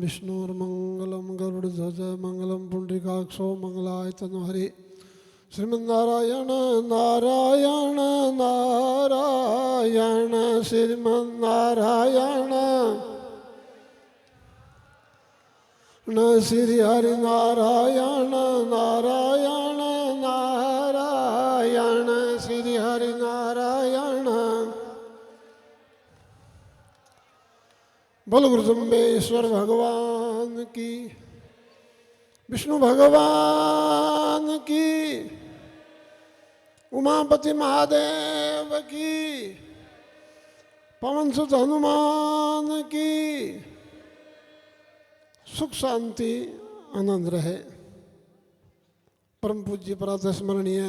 विष्णुर्मंगलं गरुड़ध्वज मंगलं पुंडरीकाक्षो मंगलाय तनोहरि। श्रीमन्नारायण नारायण नारायण श्रीमन्नारायण न श्री हरि नारायण नारायण नारायण श्री हरि नारायण। बोल गुरुजम्बेश्वर भगवान की, विष्णु भगवान की, उमापति महादेव की, पवन सुत हनुमान की। सुख शांति आनंद रहे। परम पूज्य प्रातः स्मरणीय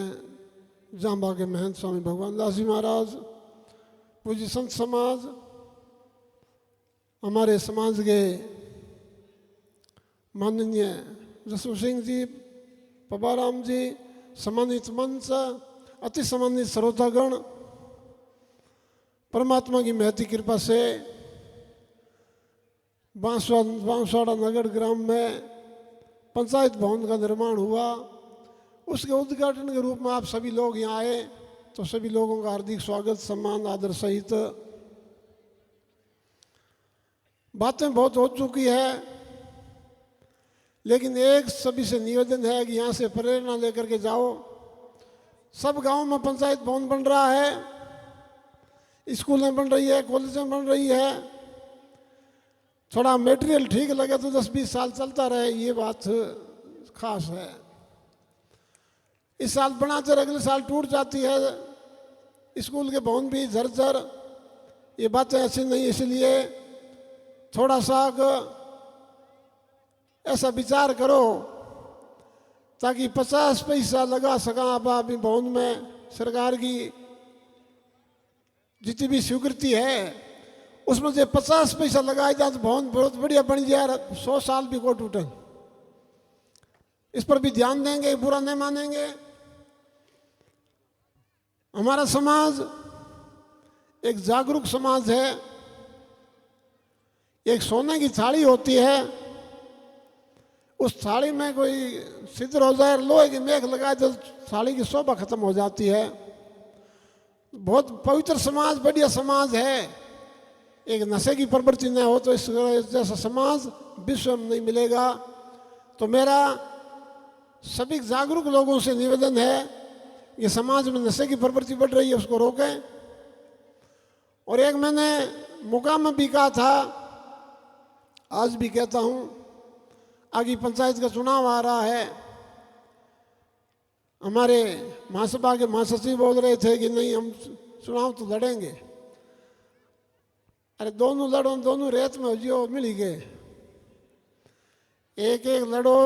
जांबा के महंत स्वामी भगवान दास जी महाराज, पूज्य संत समाज, हमारे समाज के माननीय जसू सिंह जी, पबाराम जी, सम्मानित मंच, अति सम्मानित श्रोतागण, परमात्मा की महती कृपा से बांसवाड़ा नगर ग्राम में पंचायत भवन का निर्माण हुआ। उसके उद्घाटन के रूप में आप सभी लोग यहाँ आए, तो सभी लोगों का हार्दिक स्वागत, सम्मान, आदर सहित। बातें बहुत हो चुकी है, लेकिन एक सभी से निवेदन है कि यहाँ से प्रेरणा लेकर के जाओ। सब गांव में पंचायत भवन बन रहा है, स्कूलें बन रही है, कॉलेजें बन रही है। थोड़ा मटेरियल ठीक लगे तो 10-20 साल चलता रहे, ये बात खास है। इस साल बनाते अगले साल टूट जाती है स्कूल के भवन भी झरझर, ये बातें ऐसी नहीं। इसलिए थोड़ा सा ऐसा विचार करो ताकि 50 पैसा लगा सका आप अभी भवन में। सरकार की जितनी भी स्वीकृति है उसमें से 50 पैसा लगाया जाए तो भवन बहुत बढ़िया बन जाए, 100 साल भी को टूटे। इस पर भी ध्यान देंगे, बुरा नहीं मानेंगे। हमारा समाज एक जागरूक समाज है। एक सोने की थाली होती है, उस थाली में कोई सिद्र हो जाए, लोहे की मेख लगाए तो थाली की शोभा खत्म हो जाती है। बहुत पवित्र समाज, बढ़िया समाज है। एक नशे की प्रवृत्ति न हो तो इस जैसा समाज विश्व में नहीं मिलेगा। तो मेरा सभी जागरूक लोगों से निवेदन है कि समाज में नशे की प्रवृत्ति बढ़ रही है, उसको रोकें। और एक मैंने मुकाम में भी कहा था, आज भी कहता हूँ, आगे पंचायत का चुनाव आ रहा है। हमारे महासभा के महासचिव बोल रहे थे कि नहीं हम चुनाव तो लड़ेंगे। अरे दोनों लड़ो, दोनों रेत में हो जियो, मिल ही गए। एक एक लड़ो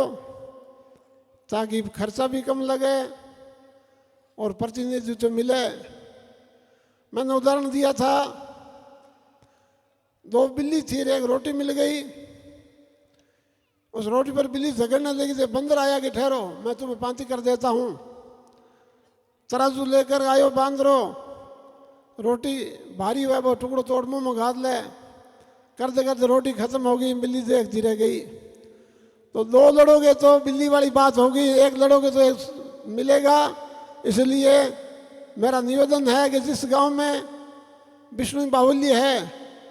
ताकि खर्चा भी कम लगे और प्रतिनिधित्व मिले। मैंने उदाहरण दिया था, 2 बिल्ली थी, एक रोटी मिल गई। उस रोटी पर बिल्ली झगड़ने लगी थी, बंदर आया कि ठहरो मैं तुम्हें पांति कर देता हूँ। तराजू लेकर आयो बांदरो, रोटी भारी हुआ वो टुकड़ो तोड़ मुँह में घात ले, करते करते रोटी खत्म हो गई, बिल्ली देखती रह गई। तो 2 लड़ोगे तो बिल्ली वाली बात होगी, 1 लड़ोगे तो 1 मिलेगा। इसलिए मेरा निवेदन है कि जिस गांव में विष्णु बाहुल्य है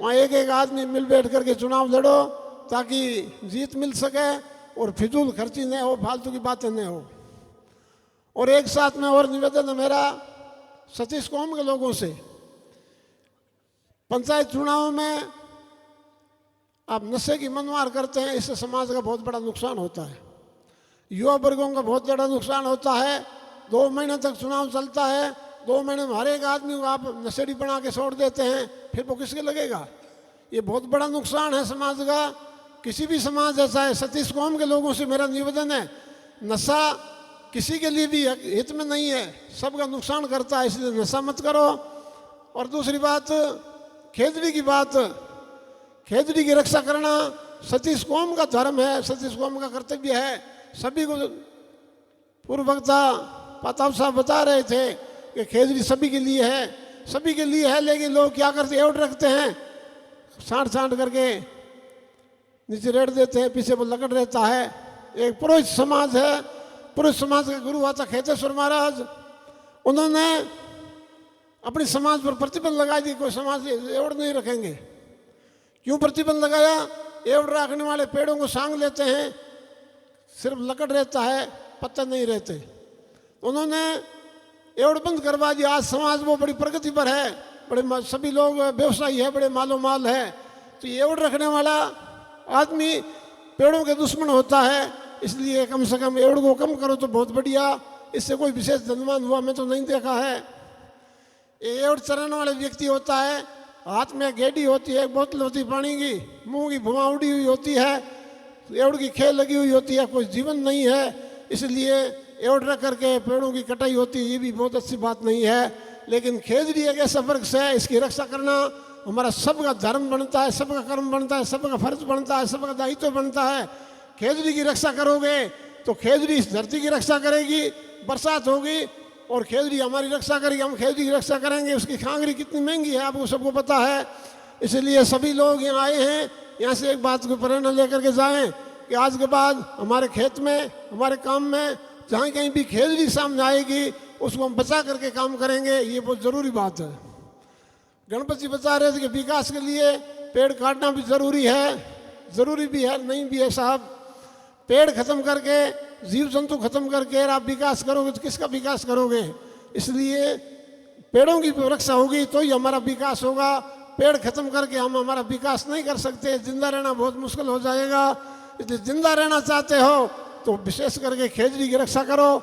वहाँ एक एक आदमी मिल बैठ करके चुनाव लड़ो ताकि जीत मिल सके और फिजूल खर्ची नहीं हो, फालतू की बातें नहीं हो। और एक साथ में और निवेदन है मेरा सतीश कौम के लोगों से, पंचायत चुनाव में आप नशे की मनमार करते हैं, इससे समाज का बहुत बड़ा नुकसान होता है, युवा वर्गों का बहुत बड़ा नुकसान होता है। 2 महीने तक चुनाव चलता है, 2 महीने में हर एक आदमी को आप नशेड़ी बना के छोड़ देते हैं, फिर वो किसके लगेगा? ये बहुत बड़ा नुकसान है समाज का। किसी भी समाज जैसा है। सतीश कौम के लोगों से मेरा निवेदन है, नशा किसी के लिए भी हित में नहीं है, सबका नुकसान करता है, इसलिए नशा मत करो। और दूसरी बात, खेजड़ी की बात, खेजड़ी की रक्षा करना सतीश कौम का धर्म है, सतीश कौम का कर्तव्य है। सभी को पूर्व वक्ता प्रताप साहब बता रहे थे कि खेजड़ी सभी के लिए है, सभी के लिए है, लेकिन लोग क्या करते हैं, एवट रखते हैं, छांट छांट करके नीचे रेड़ देते हैं, पीछे वो लकड़ रहता है। एक पुरोहित समाज है, पुरोहित समाज के गुरु आता खेतेश्वर महाराज, उन्होंने अपने समाज पर प्रतिबंध लगा दी, कोई समाज एवड़ नहीं रखेंगे। क्यों प्रतिबंध लगाया? एवड़ रखने वाले पेड़ों को सांग लेते हैं, सिर्फ लकड़ रहता है, पत्ते नहीं रहते। उन्होंने एवड़ बंद करवा दिया। आज समाज वो बड़ी प्रगति पर है, बड़े सभी लोग व्यवसायी है, बड़े मालो माल है। तो ये एवड़ रखने वाला आदमी पेड़ों के दुश्मन होता है, इसलिए कम से कम एवड़ को कम करो तो बहुत बढ़िया। इससे कोई विशेष धनवान हुआ मैं तो नहीं देखा है। एवड़ चराने वाले व्यक्ति होता है, हाथ में गेडी होती है, एक बोतल होती है पानी की, मुंह की भुआ उड़ी हुई होती है, एवड़ की खेल लगी हुई होती है, कोई जीवन नहीं है। इसलिए एवड़ रख करके पेड़ों की कटाई होती है, ये भी बहुत अच्छी बात नहीं है। लेकिन खेजड़ी एक ऐसा वृक्ष है, इसकी रक्षा करना हमारा सबका धर्म बनता है, सबका कर्म बनता है, सबका फर्ज बनता है, सबका दायित्व बनता है। खेजड़ी की रक्षा करोगे तो खेजड़ी इस धरती की रक्षा करेगी, बरसात होगी और खेजड़ी हमारी रक्षा करेगी, हम खेजड़ी की रक्षा करेंगे। उसकी खांगरी कितनी महंगी है आपको सबको पता है। इसलिए सभी लोग यहाँ आए हैं, यहाँ से एक बात को प्रेरणा लेकर के जाएं कि आज के बाद हमारे खेत में, हमारे काम में जहाँ कहीं भी खेजड़ी सामने आएगी उसको हम बचा करके काम करेंगे, ये बहुत ज़रूरी बात है। गणपति जी बता रहे थे कि विकास के लिए पेड़ काटना भी ज़रूरी है, ज़रूरी भी है, नहीं भी है साहब। पेड़ खत्म करके, जीव जंतु खत्म करके आप विकास करोगे तो किसका विकास करोगे? इसलिए पेड़ों की रक्षा होगी तो ही हमारा विकास होगा। पेड़ खत्म करके हम हमारा विकास नहीं कर सकते, जिंदा रहना बहुत मुश्किल हो जाएगा। इसलिए जिंदा रहना चाहते हो तो विशेष करके खेजड़ी की रक्षा करो,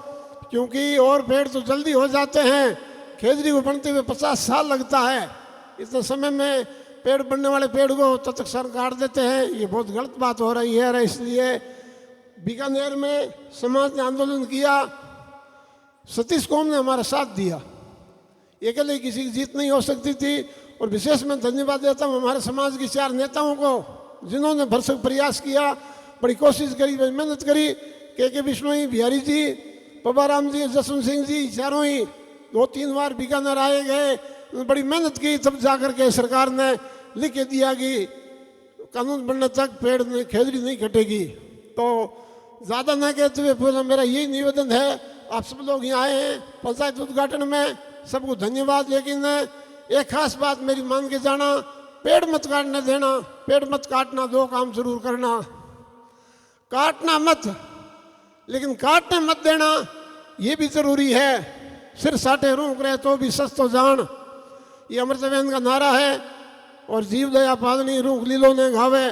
क्योंकि और पेड़ तो जल्दी हो जाते हैं, खेजड़ी को बनते हुए 50 साल लगता है। इतने समय में पेड़ बनने वाले पेड़ को तत्क्षण काट देते हैं, ये बहुत गलत बात हो रही है। इसलिए बीकानेर में समाज ने आंदोलन किया, सतीश कौम ने हमारा साथ दिया, अकेले किसी की जीत नहीं हो सकती थी। और विशेष मैं धन्यवाद देता हूँ हमारे समाज के 4 नेताओं को, जिन्होंने भरसक प्रयास किया, बड़ी कोशिश करी, बड़ी मेहनत करी। के बिश्नोई, बिहारी जी, पबाराम जी, जसवंत सिंह जी, चारों ही 2-3 बार बीकानेर आए गए, बड़ी मेहनत की, तब जाकर के सरकार ने लिख के दिया कि कानून बनने तक पेड़ खेजड़ी नहीं कटेगी। तो ज़्यादा न कहते हुए पूरा मेरा यही निवेदन है, आप सब लोग यहाँ आए हैं पंचायत उद्घाटन में, सबको धन्यवाद। लेकिन एक खास बात मेरी मान के जाना, पेड़ मत काटने देना, पेड़ मत काटना, 2 काम जरूर करना, काटना मत, लेकिन काटने मत देना, ये भी जरूरी है। सिर साटे रूख रहे तो भी सच तो जान, ये अमृतवेद का नारा है। और जीव दया पालनी रूख लीलो ने घावे,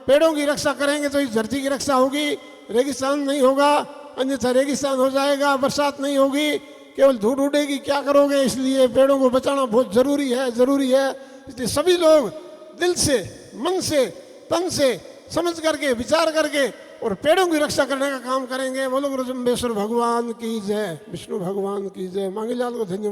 पेड़ों की रक्षा करेंगे तो इस धरती की रक्षा होगी, रेगिस्तान नहीं होगा, अन्यथा रेगिस्तान हो जाएगा, बरसात नहीं होगी, केवल धूल उड़ेगी, क्या करोगे? इसलिए पेड़ों को बचाना बहुत ज़रूरी है, ज़रूरी है। इसलिए सभी लोग दिल से, मन से, तन से समझ करके, विचार करके और पेड़ों की रक्षा करने का काम करेंगे। बोलो गुरु जम्बेश्वर भगवान की जय, विष्णु भगवान की जय। मांगीलाल को धन्यवाद।